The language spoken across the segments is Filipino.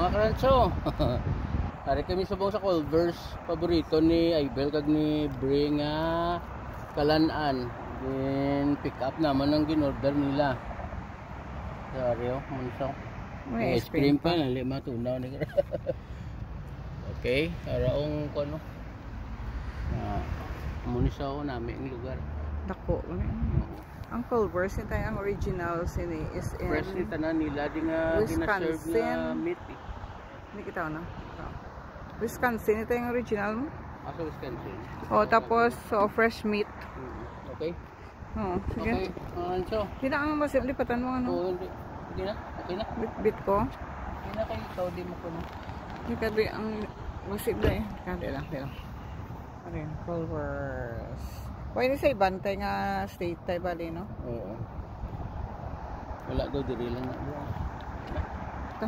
Mga karanso. Hari kami subong sa Culver's, paborito ni Aibel kag ni Bri nga kalanan. Then pick up naman ang ginorder nila. Sorry oh, munso. May ice cream pa, nali matunaw ni. Okay, araong kuno. Munisaw nami ang lugar. Dako. Ang Culver's ito ang original sini is in fresh ni tanan nila di nga gina-serve na meat. Hindi kita na. Wisconsin ito yung original mo? Asa Wisconsin. Oh, tapos so fresh meat. Okay. Oh, sige. Okay. So, hindi na ang masip lipatan mo ano? Oo, hindi na. Okay na. Bit ko. Hindi na kayo Saudi mo ko na. Hindi kasi ang masip na eh. Hindi lang. Arin, Culver's. Pwede sa ibantay nga state tayo bali, no? Oo. Wala daw, diri lang na. Ito.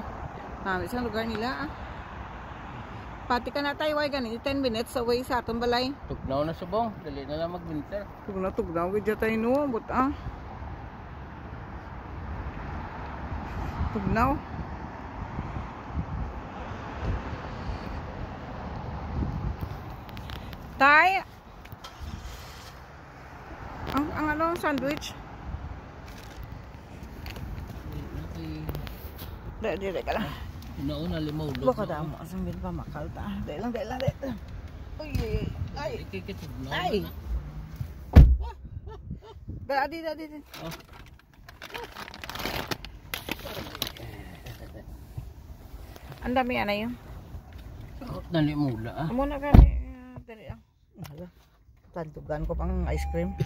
Isang lugar nila ah. Pati ka na tayo, why ganun? 10 minutes away sa atong balay. Tugnaw na subong. Dali na lang mag-winter. Tugnaw. Widya tayo no. But ah. Tugnaw. Tay. Ang ano, sandwich? Dali ka lang. Una-una limaw. Baka damo, asang pa makal ta. Dali lang. Uy. Ay. Dali. Oh. Ang dami ana yun. Dali mula ah. Amo na kami. Dali lang. Tandugan ko pang ice cream.